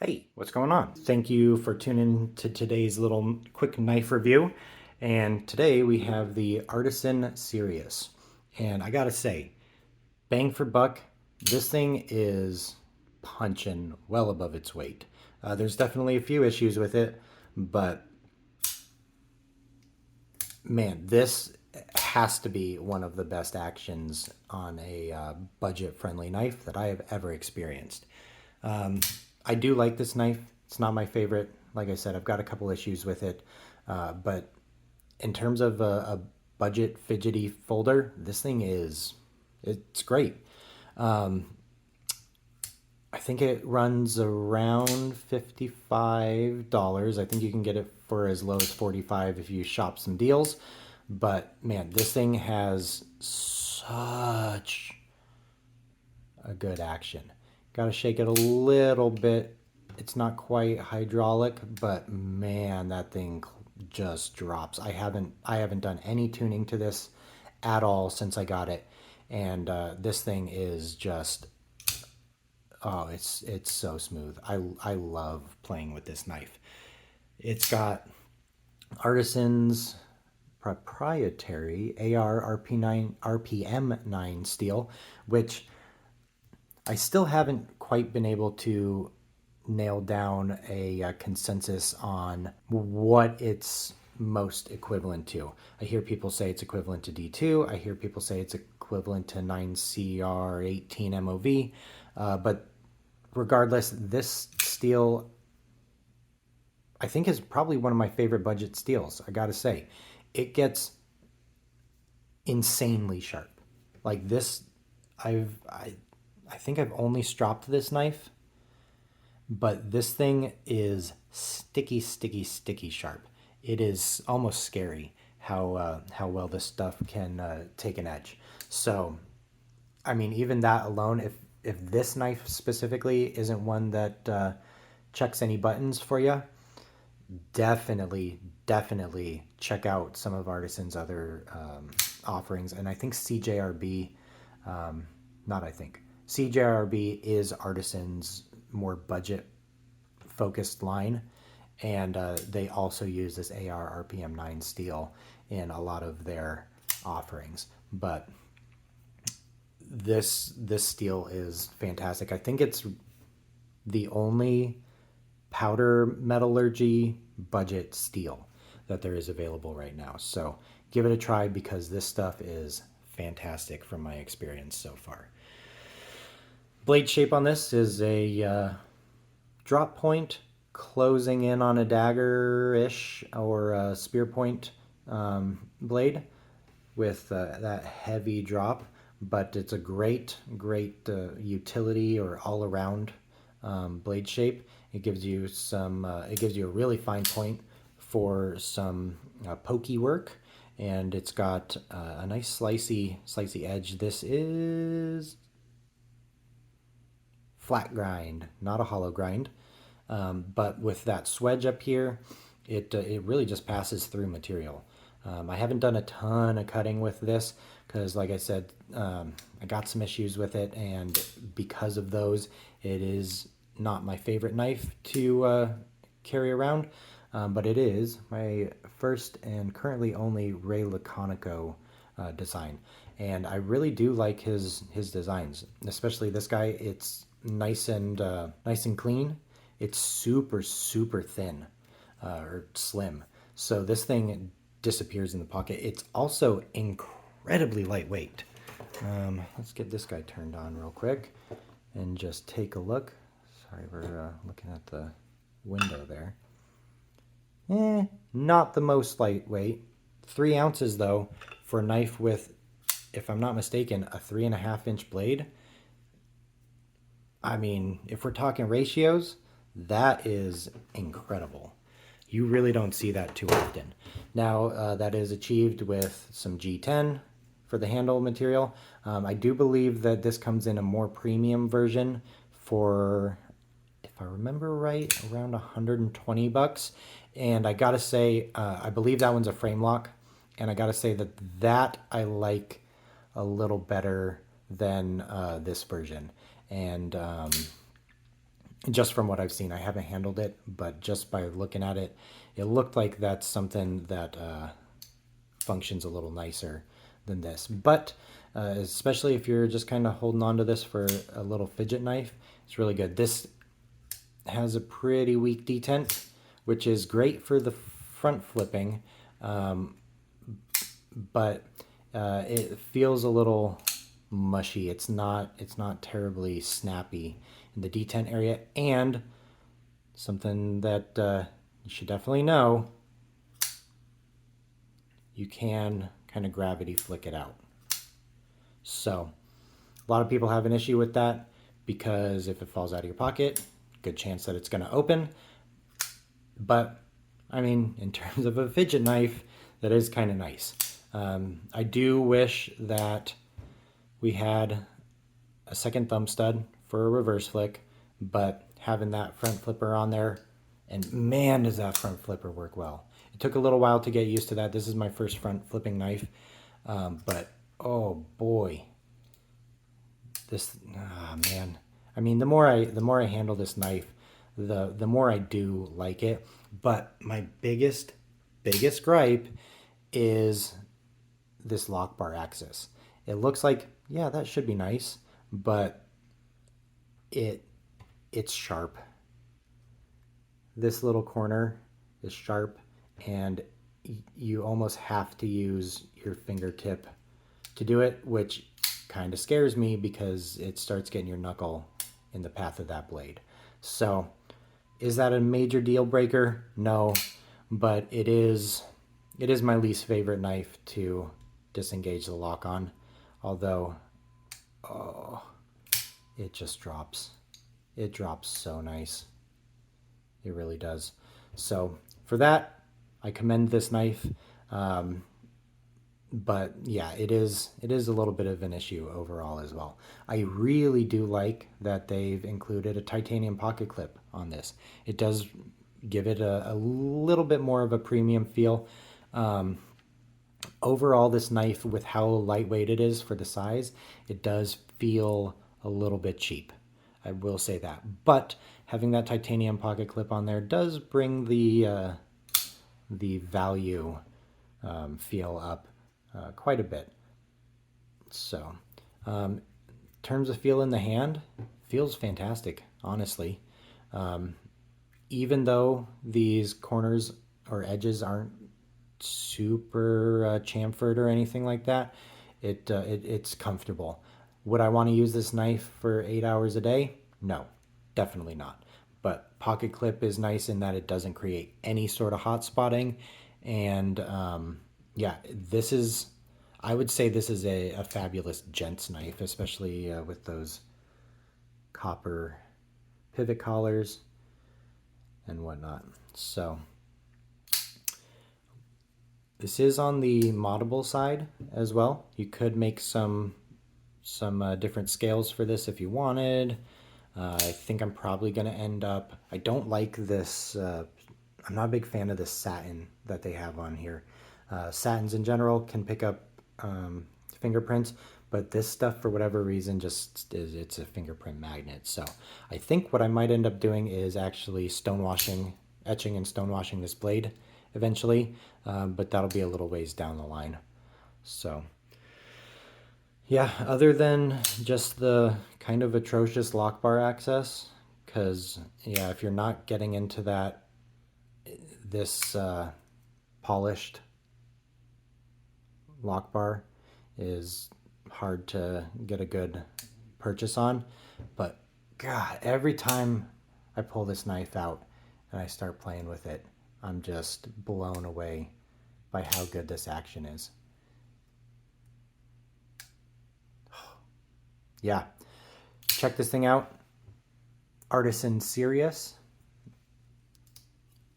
Hey, what's going on? Thank you for tuning to today's little quick knife review. And today we have the Artisan Sirius. And I gotta say, bang for buck, this thing is punching well above its weight. There's definitely a few issues with it, but man, this has to be one of the best actions on a budget-friendly knife that I have ever experienced. I do like this knife. It's not my favorite. Like I said, I've got a couple issues with it. But in terms of a budget fidgety folder, this thing it's great. I think it runs around $55. I think you can get it for as low as 45 if you shop some deals. But man, this thing has such a good action. Got to shake it a little bit. It's not quite hydraulic, but man, that thing just drops. I haven't done any tuning to this at all since I got it, and this thing is just it's so smooth. I love playing with this knife. It's got Artisan's proprietary RPM9 steel, which I still haven't quite been able to nail down a consensus on what it's most equivalent to. I hear people say it's equivalent to D2. I hear people say it's equivalent to 9CR18 MOV. But regardless, this steel I think is probably one of my favorite budget steels. I gotta say, it gets insanely sharp. Like this, I think I've only stropped this knife, but this thing is sticky, sticky, sticky sharp. It is almost scary how well this stuff can take an edge. So, I mean, even that alone, if this knife specifically isn't one that checks any buttons for you, definitely check out some of Artisan's other offerings. And I think CJRB, not I think, CJRB is Artisan's more budget focused line. And they also use this AR RPM9 steel in a lot of their offerings. But this steel is fantastic. I think it's the only powder metallurgy budget steel that there is available right now. So give it a try because this stuff is fantastic from my experience so far. Blade shape on this is a drop point closing in on a dagger-ish or a spear point blade with that heavy drop, but it's a great utility or all-around blade shape. It gives you it gives you a really fine point for some pokey work, and it's got a nice slicey edge. This is flat grind, not a hollow grind, but with that swedge up here, it really just passes through material. I haven't done a ton of cutting with this because, like I said, I got some issues with it, and because of those, it is not my favorite knife to carry around, but it is my first and currently only Ray Laconico design, and I really do like his designs, especially this guy. It's nice and clean. It's super thin or slim, so this thing disappears in the pocket. It's also incredibly lightweight. Let's get this guy turned on real quick and just take a look. Sorry, we're looking at the window there. Not the most lightweight. 3 ounces though for a knife with, if I'm not mistaken, a 3.5-inch blade. I mean, if we're talking ratios, that is incredible. You really don't see that too often. Now, that is achieved with some G10 for the handle material. I do believe that this comes in a more premium version for, if I remember right, around $120. And I gotta say, I believe that one's a frame lock. And I gotta say that I like a little better than this version. And just from what I've seen. I haven't handled it, but just by looking at it, it looked like that's something that functions a little nicer than this. But especially if you're just kind of holding on to this for a little fidget knife, it's really good. This has a pretty weak detent, which is great for the front flipping, but it feels a little mushy. It's not terribly snappy in the detent area. And something that you should definitely know, you can kind of gravity flick it out. So a lot of people have an issue with that because if it falls out of your pocket, good chance that it's going to open. But I mean, in terms of a fidget knife, that is kind of nice. I do wish that we had a second thumb stud for a reverse flick, but having that front flipper on there, and man, does that front flipper work well. It took a little while to get used to that. This is my first front flipping knife, but oh boy, this man. I mean, the more I handle this knife, the more I do like it. But my biggest gripe is this lock bar axis. It looks like, yeah, that should be nice, but it's sharp. This little corner is sharp, and you almost have to use your fingertip to do it, which kind of scares me because it starts getting your knuckle in the path of that blade. So is that a major deal breaker? No, but it is my least favorite knife to disengage the lock on. Although, oh, it just drops. It drops so nice. It really does. So for that, I commend this knife. But yeah, it is a little bit of an issue overall as well. I really do like that they've included a titanium pocket clip on this. It does give it a little bit more of a premium feel. Overall, this knife, with how lightweight it is for the size, it does feel a little bit cheap. I will say that. But having that titanium pocket clip on there does bring the value feel up quite a bit. So, in terms of feel in the hand, feels fantastic, honestly. Even though these corners or edges aren't super chamfered or anything like that, it's comfortable. Would I want to use this knife for 8 hours a day? No, definitely not. But pocket clip is nice in that it doesn't create any sort of hot spotting. And yeah, I would say this is a fabulous gents knife, especially with those copper pivot collars and whatnot. So this is on the moddable side as well. You could make some different scales for this if you wanted. I think I'm probably going to end up, I don't like this, I'm not a big fan of this satin that they have on here. Satins in general can pick up fingerprints, but this stuff, for whatever reason, just it's a fingerprint magnet. So I think what I might end up doing is actually etching and stonewashing this blade eventually, but that'll be a little ways down the line. So yeah, other than just the kind of atrocious lock bar access, because yeah, if you're not getting into this polished lock bar is hard to get a good purchase on. But God, every time I pull this knife out and I start playing with it, I'm just blown away by how good this action is. Yeah, check this thing out. Artisan Sirius.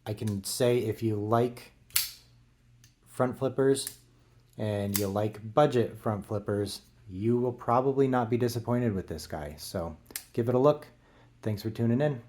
I can say if you like front flippers and you like budget front flippers, you will probably not be disappointed with this guy. So give it a look. Thanks for tuning in.